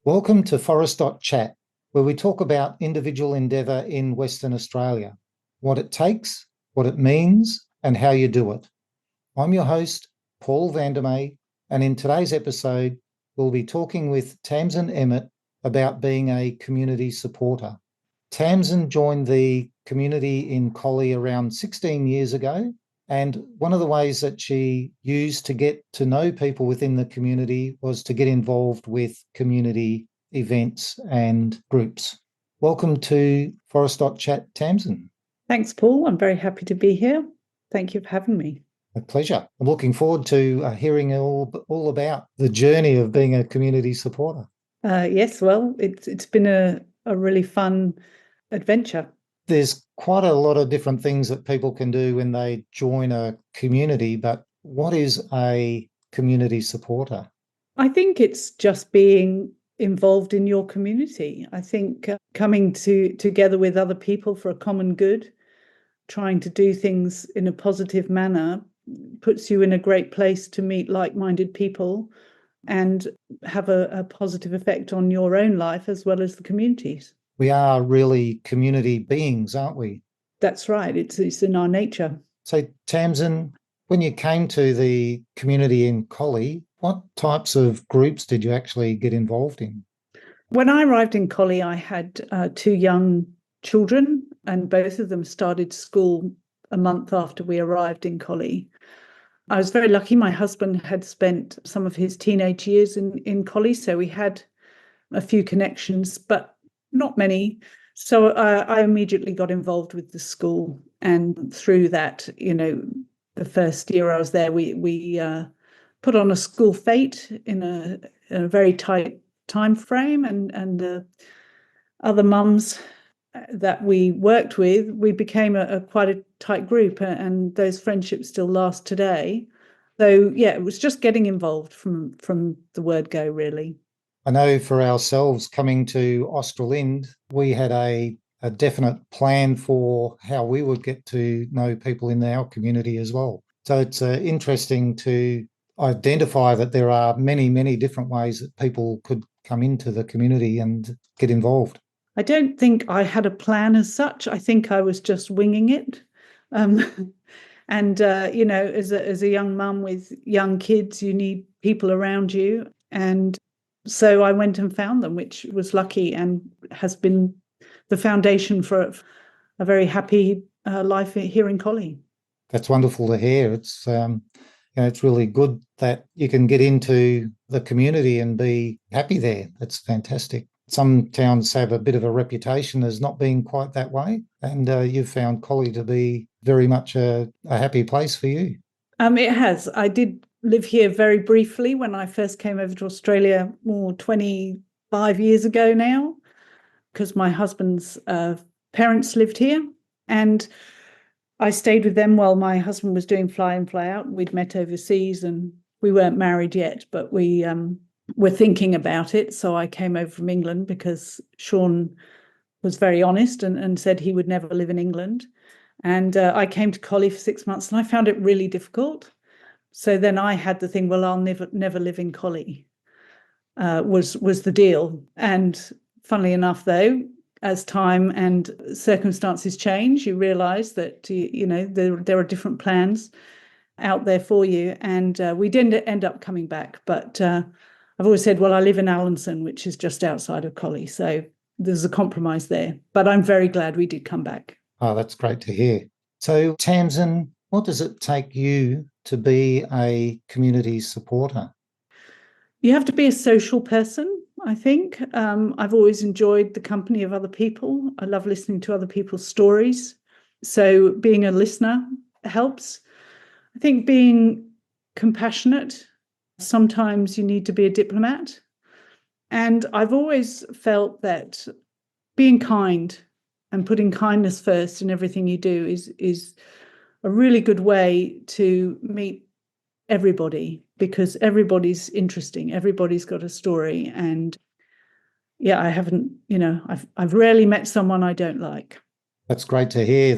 Welcome to Forest Chat, where we talk about individual endeavour in Western Australia, what it takes, what it means, and how you do it. I'm your host, Paul Vandermeer, and in today's episode, we'll be talking with Tamsin Emmett about being a community supporter. Tamsin joined the community in Collie around 16 years ago, and one of the ways that she used to get to know people within the community was to get involved with community events and groups. Welcome to Forest Chat, Tamsin. Thanks, Paul. I'm very happy to be here. Thank you for having me. A pleasure. I'm looking forward to hearing all about the journey of being a community supporter. Yes, well, it's been a really fun adventure. There's quite a lot of different things that people can do when they join a community, but what is a community supporter? I think it's just being involved in your community. I think coming together with other people for a common good, trying to do things in a positive manner, puts you in a great place to meet like-minded people and have a positive effect on your own life as well as the communities. We are really community beings, aren't we? That's right. It's in our nature. So, Tamsin, when you came to the community in Collie, what types of groups did you actually get involved in? When I arrived in Collie, I had two young children, and both of them started school a month after we arrived in Collie. I was very lucky. My husband had spent some of his teenage years in Collie, so we had a few connections, but not many. So I immediately got involved with the school, and through that, the first year I was there, we put on a school fete in a very tight time frame, and the other mums that we worked with, we became quite a tight group, and those friendships still last today. So yeah, it was just getting involved from the word go, really. I know for ourselves coming to Australind, we had a definite plan for how we would get to know people in our community as well. So it's interesting to identify that there are many, many different ways that people could come into the community and get involved. I don't think I had a plan as such. I think I was just winging it. And, as a young mum with young kids, you need people around you. And so I went and found them, which was lucky and has been the foundation for a very happy life here in Collie. That's wonderful to hear. It's really good that you can get into the community and be happy there. That's fantastic. Some towns have a bit of a reputation as not being quite that way, and you've found Collie to be very much a happy place for you. It has. I did live here very briefly when I first came over to Australia 25 years ago now, because my husband's parents lived here, and I stayed with them while my husband was doing fly in, fly out. We'd met overseas, and we weren't married yet, but we were thinking about it. So I came over from England because Sean was very honest and said he would never live in England. And I came to Collie for 6 months, and I found it really difficult. So then I had the thing, well, I'll never live in Collie, was the deal. And funnily enough, though, as time and circumstances change, you realise that there are different plans out there for you. And we didn't end up coming back. But I've always said, well, I live in Alanson, which is just outside of Collie. So there's a compromise there. But I'm very glad we did come back. Oh, that's great to hear. So, Tamsin, what does it take you to be a community supporter? You have to be a social person, I think. I've always enjoyed the company of other people. I love listening to other people's stories. So being a listener helps. I think being compassionate, sometimes you need to be a diplomat. And I've always felt that being kind and putting kindness first in everything you do is a really good way to meet everybody, because everybody's interesting. Everybody's got a story. And yeah, I've rarely met someone I don't like. That's great to hear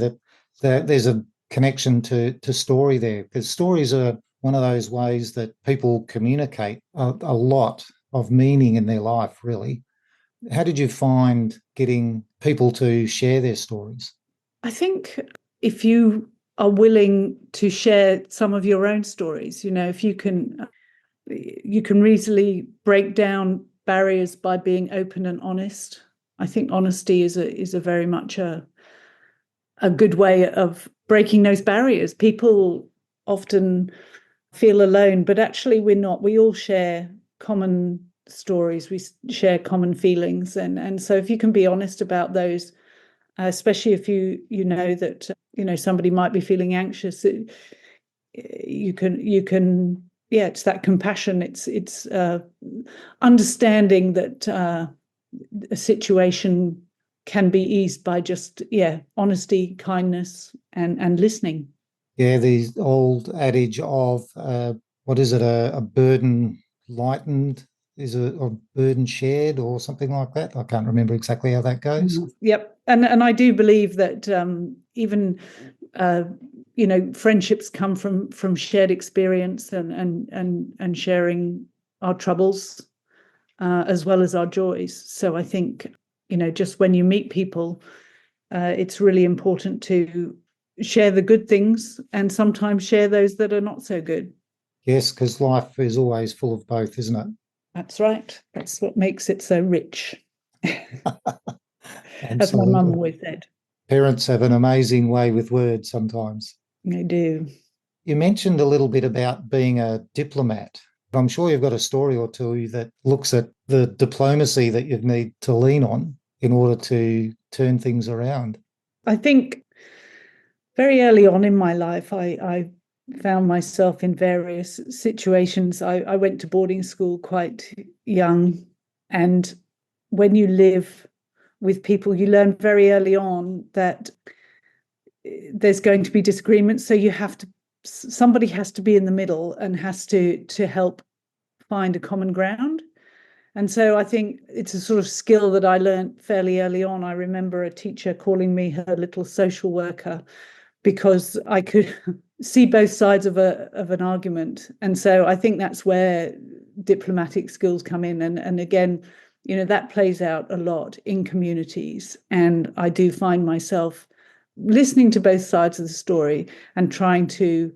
that there's a connection to story there, because stories are one of those ways that people communicate a lot. of meaning in their life, really. How did you find getting people to share their stories? I think if you are willing to share some of your own stories, if you can easily break down barriers by being open and honest. I think honesty is a very much a good way of breaking those barriers. People often feel alone, but actually we're not. We all share common stories. We share common feelings, and so if you can be honest about those, especially if you know that somebody might be feeling anxious, you can it's that compassion. It's understanding that a situation can be eased by just honesty, kindness, and listening. Yeah, the old adage of what is it, a burden lightened is a burden shared or something like that. I can't remember exactly how that goes. Yep, and I do believe that even friendships come from shared experience and sharing our troubles as well as our joys. So I think just when you meet people, it's really important to share the good things and sometimes share those that are not so good. Yes, because life is always full of both, isn't it? That's right. That's what makes it so rich, as my mum Absolutely. always said. Parents have an amazing way with words sometimes. They do. You mentioned a little bit about being a diplomat. I'm sure you've got a story or two that looks at the diplomacy that you need to lean on in order to turn things around. I think very early on in my life, I found myself in various situations. I went to boarding school quite young. And when you live with people, you learn very early on that there's going to be disagreements. So somebody has to be in the middle and has to help find a common ground. And so I think it's a sort of skill that I learned fairly early on. I remember a teacher calling me her little social worker because I could see both sides of an argument. And so I think that's where diplomatic skills come in. And again, that plays out a lot in communities. And I do find myself listening to both sides of the story and trying to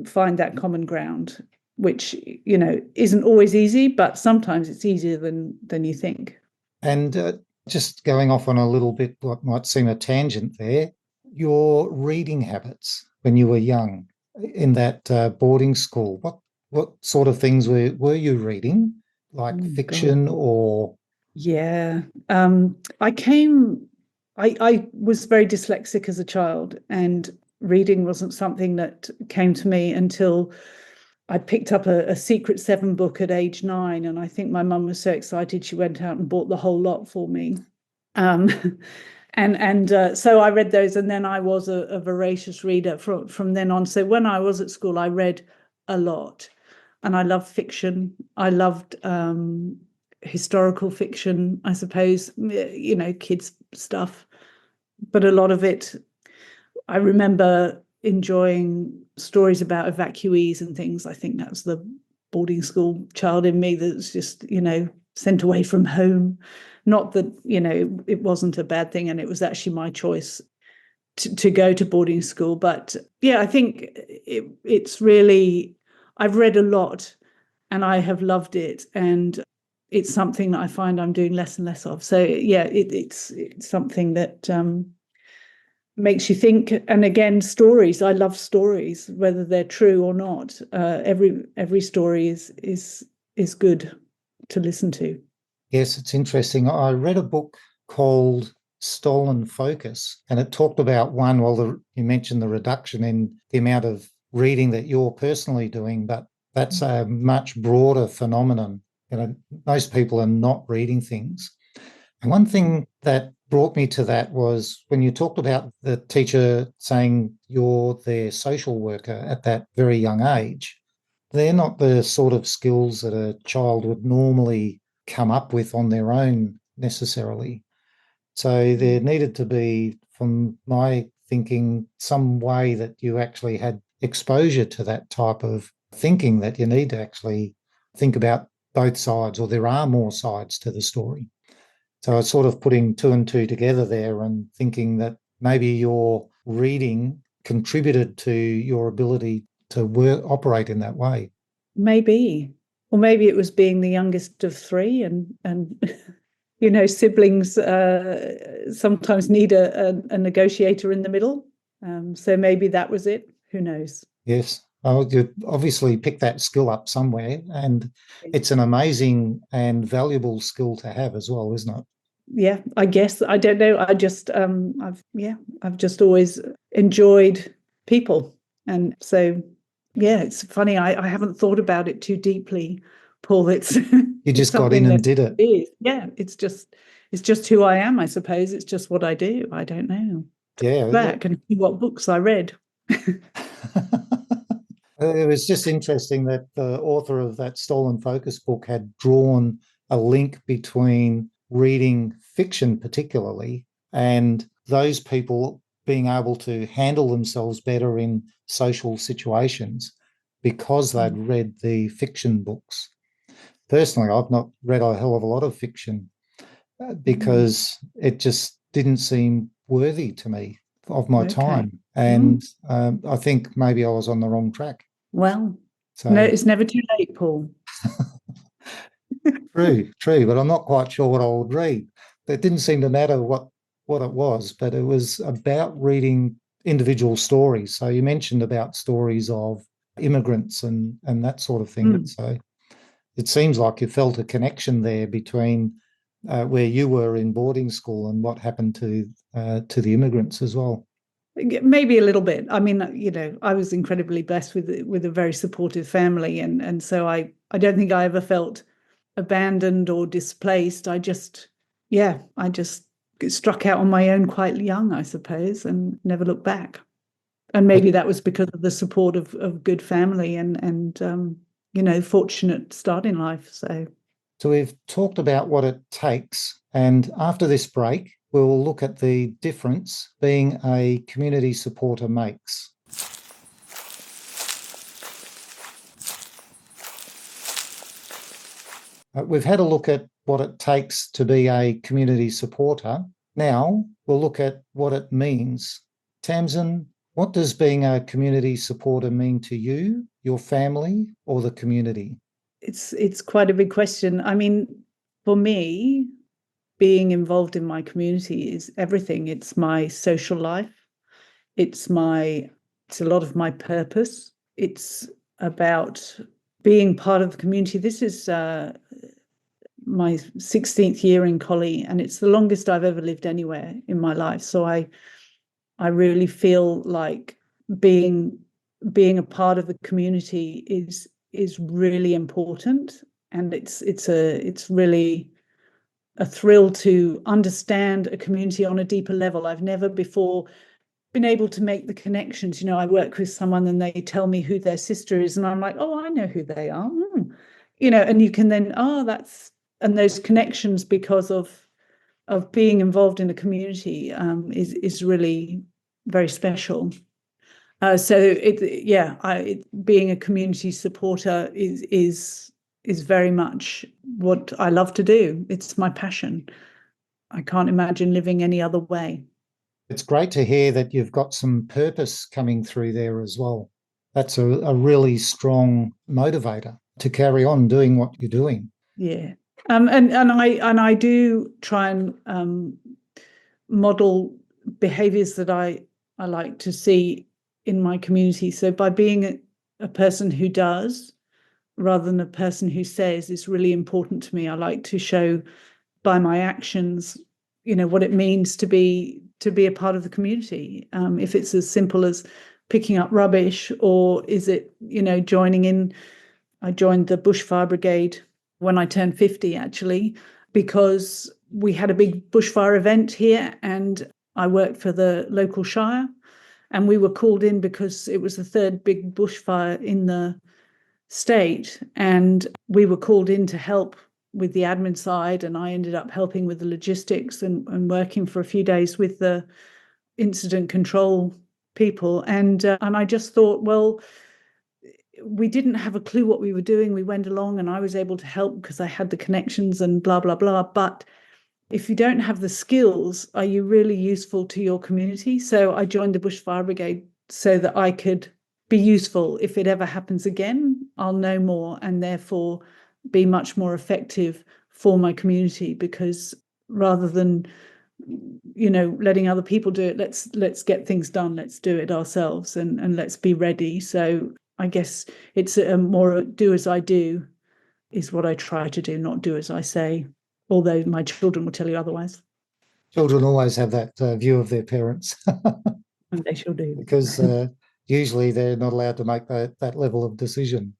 find that common ground, which isn't always easy, but sometimes it's easier than you think. And just going off on a little bit, what might seem a tangent there, your reading habits when you were young in that boarding school, what sort of things were you reading, like fiction God. or? Yeah. I was very dyslexic as a child, and reading wasn't something that came to me until I picked up a Secret Seven book at age 9. And I think my mum was so excited she went out and bought the whole lot for me. Um, and so I read those, and then I was a voracious reader from then on. So when I was at school, I read a lot, and I loved fiction. I loved historical fiction, I suppose, kids stuff. But a lot of it, I remember enjoying stories about evacuees and things. I think that's the boarding school child in me that's just, sent away from home. Not that, it wasn't a bad thing, and it was actually my choice to go to boarding school. But yeah, I think it's really, I've read a lot and I have loved it. And it's something that I find I'm doing less and less of. So yeah, it's something that makes you think. And again, stories. I love stories, whether they're true or not. Every story is good to listen to. Yes, it's interesting. I read a book called Stolen Focus, and it talked about you mentioned the reduction in the amount of reading that you're personally doing, but that's a much broader phenomenon. Most people are not reading things. And one thing that brought me to that was when you talked about the teacher saying you're their social worker at that very young age. They're not the sort of skills that a child would normally come up with on their own necessarily. So there needed to be, from my thinking, some way that you actually had exposure to that type of thinking, that you need to actually think about both sides, or there are more sides to the story. So I was sort of putting two and two together there and thinking that maybe your reading contributed to your ability to operate in that way. Maybe, or maybe it was being the youngest of three, and siblings sometimes need a negotiator in the middle. So maybe that was it. Who knows? Yes. Oh, you obviously picked that skill up somewhere, and it's an amazing and valuable skill to have as well, isn't it? Yeah, I guess. I don't know. I've just always enjoyed people. And so, yeah, it's funny. I haven't thought about it too deeply, Paul. It's You it's just got in something and that did it. is. Yeah, it's just who I am, I suppose. It's just what I do. I don't know. Yeah. Back and see what books I read. It was just interesting that the author of that Stolen Focus book had drawn a link between reading fiction, particularly, and those people being able to handle themselves better in social situations because they'd read the fiction books. Personally, I've not read a hell of a lot of fiction because it just didn't seem worthy to me of my Okay. time. And I think maybe I was on the wrong track. Well, no, So it's never too late, Paul. true, but I'm not quite sure what I would read. It didn't seem to matter what it was, but it was about reading individual stories. So you mentioned about stories of immigrants and that sort of thing. So it seems like you felt a connection there between where you were in boarding school and what happened to the immigrants as well. Maybe a little bit. I mean, I was incredibly blessed with a very supportive family, and so I don't think I ever felt abandoned or displaced. I just struck out on my own quite young, I suppose, and never looked back. And maybe that was because of the support of good family and fortunate start in life. So we've talked about what it takes, and after this break, we will look at the difference being a community supporter makes. We've had a look at what it takes to be a community supporter. Now we'll look at what it means. Tamsin, what does being a community supporter mean to you, your family, or the community? It's quite a big question. I mean, for me, being involved in my community is everything. It's my social life. It's it's a lot of my purpose. It's about being part of the community. This is my 16th year in Collie, and it's the longest I've ever lived anywhere in my life. So I really feel like being being a part of the community is really important, and it's really a thrill to understand a community on a deeper level. I've never before been able to make the connections. I work with someone and they tell me who their sister is, and I'm like, oh, I know who they are. And you can then, and those connections because of being involved in a community is really very special. Being a community supporter is very much what I love to do. It's my passion. I can't imagine living any other way. It's great to hear that you've got some purpose coming through there as well. That's a really strong motivator to carry on doing what you're doing. Yeah. And I do try and model behaviors that I like to see in my community. So by being a person who does rather than a person who says is really important to me. I like to show by my actions, what it means to be a part of the community. If it's as simple as picking up rubbish, or is it, joining in. I joined the bushfire brigade when I turned 50, actually, because we had a big bushfire event here, and I worked for the local shire, and we were called in because it was the third big bushfire in the state, and we were called in to help with the admin side, and I ended up helping with the logistics and working for a few days with the incident control people, and I just thought, well, we didn't have a clue what we were doing. We went along and I was able to help because I had the connections and blah, blah, blah. But if you don't have the skills, are you really useful to your community? So I joined the Bushfire Brigade so that I could be useful. If it ever happens again, I'll know more and therefore be much more effective for my community, because rather than letting other people do it, let's get things done, let's do it ourselves, and let's be ready. So I guess it's a more do as I do is what I try to do, not do as I say, although my children will tell you otherwise. Children always have that view of their parents And they sure do. because usually they're not allowed to make that level of decision.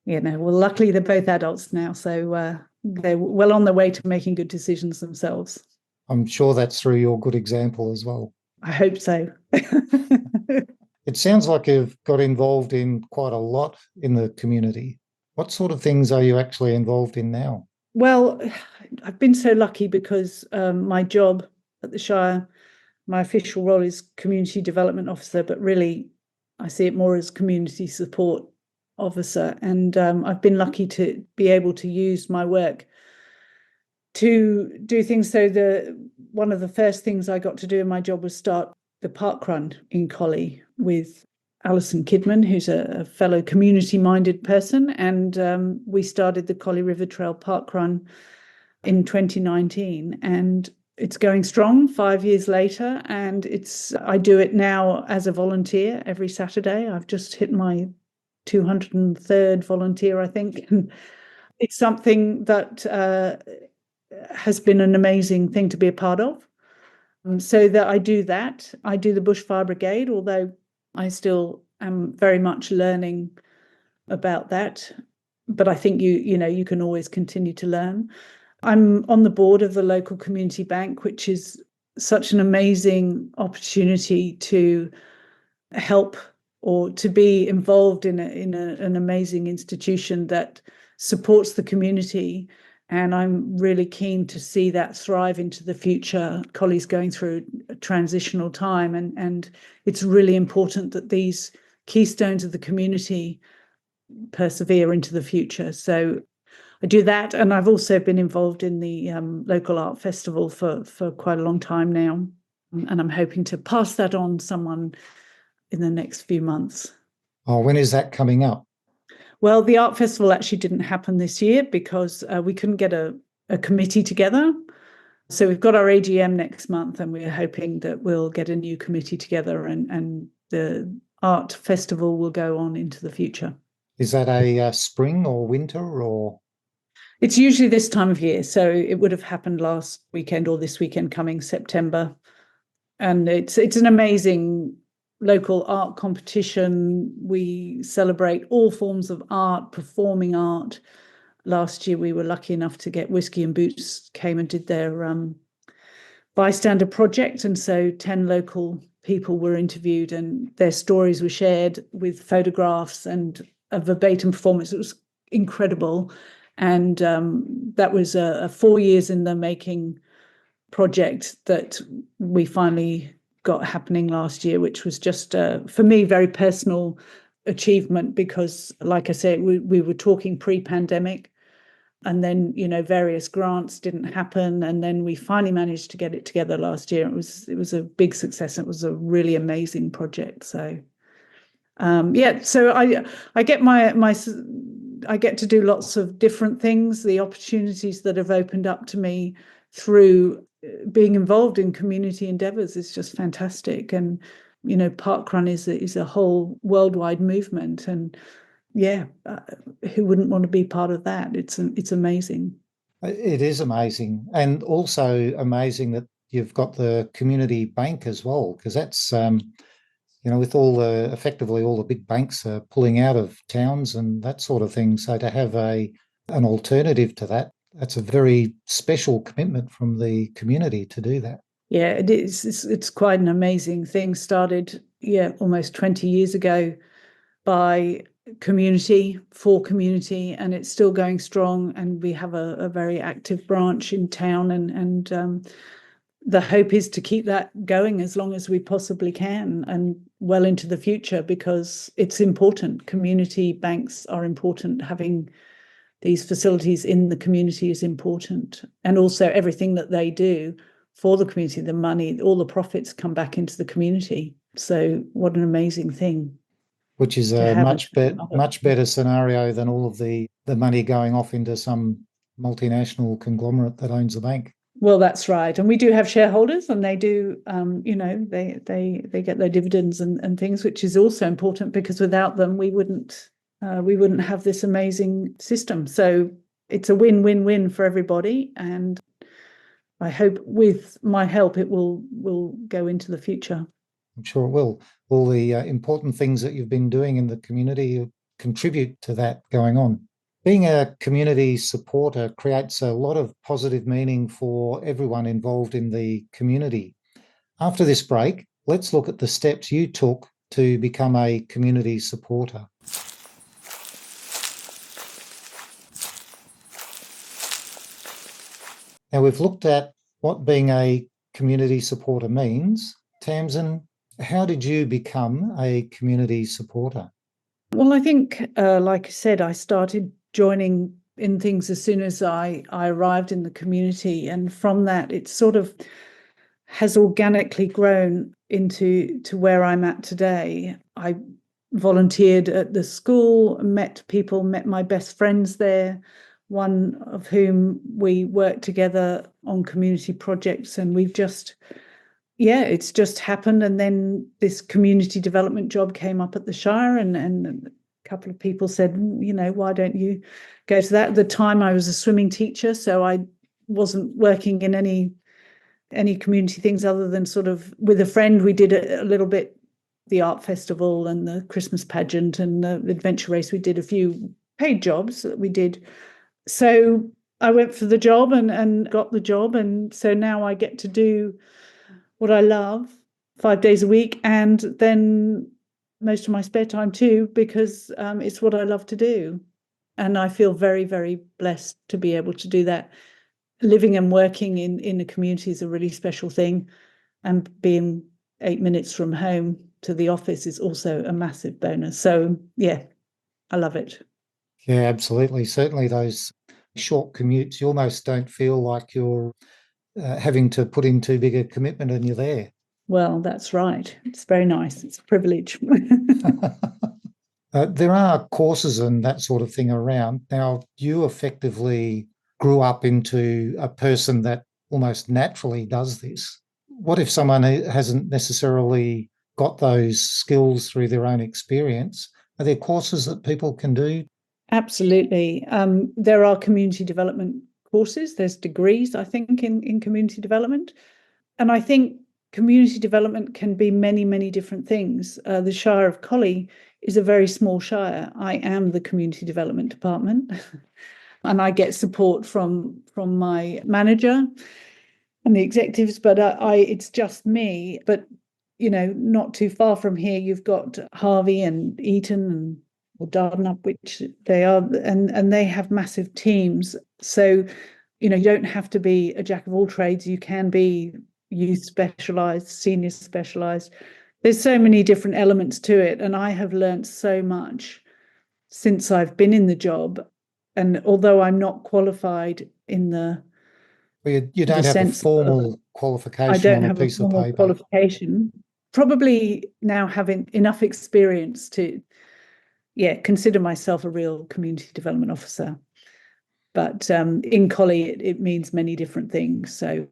Well, luckily they're both adults now, so they're well on their way to making good decisions themselves. I'm sure that's through your good example as well. I hope so. It sounds like you've got involved in quite a lot in the community. What sort of things are you actually involved in now? Well, I've been so lucky because my job at the Shire, my official role is Community Development Officer, but really I see it more as Community Support Officer. And I've been lucky to be able to use my work to do things. So one of the first things I got to do in my job was start the park run in Collie with Alison Kidman, who's a fellow community-minded person. And we started the Collie River Trail Park Run in 2019. And it's going strong 5 years later. And I do it now as a volunteer every Saturday. I've just hit my 203rd volunteer, I think. And it's something that has been an amazing thing to be a part of. So that I do that. I do the Bushfire Brigade, although I still am very much learning about that. But I think you can always continue to learn. I'm on the board of the local community bank, which is such an amazing opportunity to help or to be involved in an amazing institution that supports the community. And I'm really keen to see that thrive into the future. Collie's going through a transitional time, and it's really important that these keystones of the community persevere into the future. So I do that, and I've also been involved in the local art festival for quite a long time now, and I'm hoping to pass that on to someone in the next few months. Oh, when is that coming up? Well, the art festival actually didn't happen this year because we couldn't get a committee together. So we've got our AGM next month, and we're hoping that we'll get a new committee together, and the art festival will go on into the future. Is that a spring or winter or? It's usually this time of year. So it would have happened last weekend or this weekend coming September. And it's an amazing local art competition. We celebrate all forms of art, performing art. Last year, we were lucky enough to get Whiskey and Boots came and did their bystander project. And so 10 local people were interviewed and their stories were shared with photographs and a verbatim performance. It was incredible. And that was a 4 years in the making project that we finally got happening last year, which was just, for me, very personal achievement because, like I said, we were talking pre-pandemic, and then, various grants didn't happen. And then we finally managed to get it together last year. It was a big success. It was a really amazing project. So, so I get I get to do lots of different things. The opportunities that have opened up to me through being involved in community endeavours is just fantastic. And, parkrun is a whole worldwide movement. And who wouldn't want to be part of that? It's amazing. It is amazing. And also amazing that you've got the community bank as well, because that's, with effectively all the big banks are pulling out of towns and that sort of thing. So to have an alternative to that, that's a very special commitment from the community to do that. Yeah, it is. It's quite an amazing thing. Started, almost 20 years ago by community, for community, and it's still going strong. And we have a very active branch in town, and the hope is to keep that going as long as we possibly can and well into the future, because it's important. Community banks are important. Having these facilities in the community is important. And also everything that they do for the community, the money, all the profits come back into the community. So what an amazing thing. Which is a much better scenario than all of the money going off into some multinational conglomerate that owns the bank. Well, that's right. And we do have shareholders, and they do, they get their dividends and things, which is also important, because without them, we wouldn't have this amazing system. So it's a win-win-win for everybody. And I hope with my help, it will go into the future. I'm sure it will. All the important things that you've been doing in the community contribute to that going on. Being a community supporter creates a lot of positive meaning for everyone involved in the community. After this break, let's look at the steps you took to become a community supporter. Now, we've looked at what being a community supporter means. Tamsin, how did you become a community supporter? Well, I think, like I said, I started joining in things as soon as I arrived in the community. And from that, it sort of has organically grown into where I'm at today. I volunteered at the school, met my best friends there, one of whom we worked together on community projects, and we've just, it's just happened. And then this community development job came up at the Shire, and a couple of people said, why don't you go to that? At the time, I was a swimming teacher, so I wasn't working in any community things other than sort of with a friend. We did a little bit, the art festival and the Christmas pageant and the adventure race. We did a few paid jobs that we did. So I went for the job and got the job. And so now I get to do what I love 5 days a week, and then most of my spare time too, because it's what I love to do. And I feel very, very blessed to be able to do that. Living and working in a community is a really special thing. And being 8 minutes from home to the office is also a massive bonus. So, yeah, I love it. Yeah, absolutely. Certainly those short commutes, you almost don't feel like you're having to put in too big a commitment and you're there. Well, that's right. It's very nice. It's a privilege. There are courses and that sort of thing around. Now, you effectively grew up into a person that almost naturally does this. What if someone hasn't necessarily got those skills through their own experience? Are there courses that people can do? Absolutely. There are community development courses. There's degrees, I think, in community development. And I think community development can be many, many different things. The Shire of Collie is a very small shire. I am the community development department, and I get support from my manager and the executives, but it's just me. But, not too far from here, you've got Harvey and Eton or Dardanup, which they are, and they have massive teams. So, you don't have to be a jack of all trades. You can be youth specialised, senior specialised. There's so many different elements to it. And I have learned so much since I've been in the job. And although I'm not qualified in the... Well, you don't have a formal qualification I don't on a have piece a formal of paper. qualification. Probably now having enough experience to, consider myself a real community development officer. But in Collie, it means many different things. So,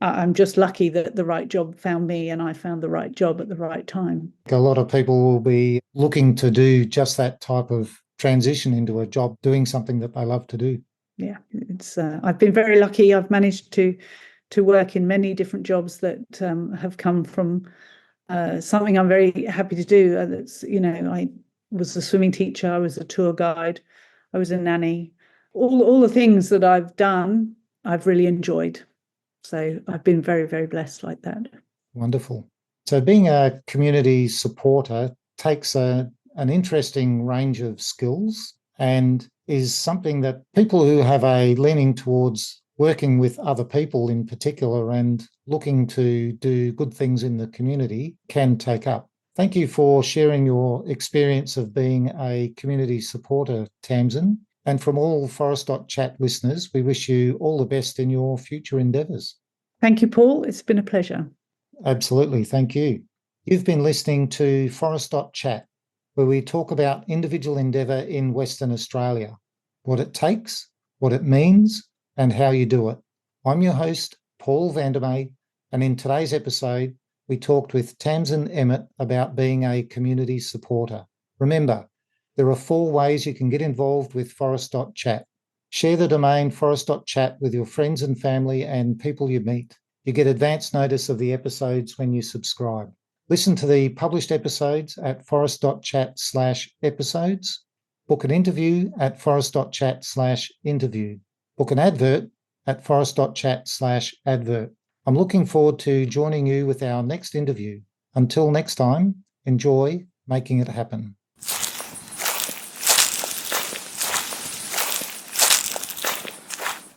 I'm just lucky that the right job found me and I found the right job at the right time. A lot of people will be looking to do just that type of transition into a job, doing something that they love to do. Yeah, it's. I've been very lucky. I've managed to work in many different jobs that have come from something I'm very happy to do. That's, I was a swimming teacher, I was a tour guide, I was a nanny. All the things that I've done, I've really enjoyed. So I've been very, very blessed like that. Wonderful. So being a community supporter takes an interesting range of skills and is something that people who have a leaning towards working with other people in particular and looking to do good things in the community can take up. Thank you for sharing your experience of being a community supporter, Tamsin. And from all Forest.chat listeners, we wish you all the best in your future endeavours. Thank you, Paul. It's been a pleasure. Absolutely. Thank you. You've been listening to Forest.chat, where we talk about individual endeavour in Western Australia, what it takes, what it means, and how you do it. I'm your host, Paul Vandermeer, and in today's episode, we talked with Tamsin Emmett about being a community supporter. Remember, there are 4 ways you can get involved with Forest.chat. Share the domain Forest.chat with your friends and family and people you meet. You get advance notice of the episodes when you subscribe. Listen to the published episodes at forest.chat/episodes. Book an interview at forest.chat/interview. Book an advert at forest.chat/advert. I'm looking forward to joining you with our next interview. Until next time, enjoy making it happen.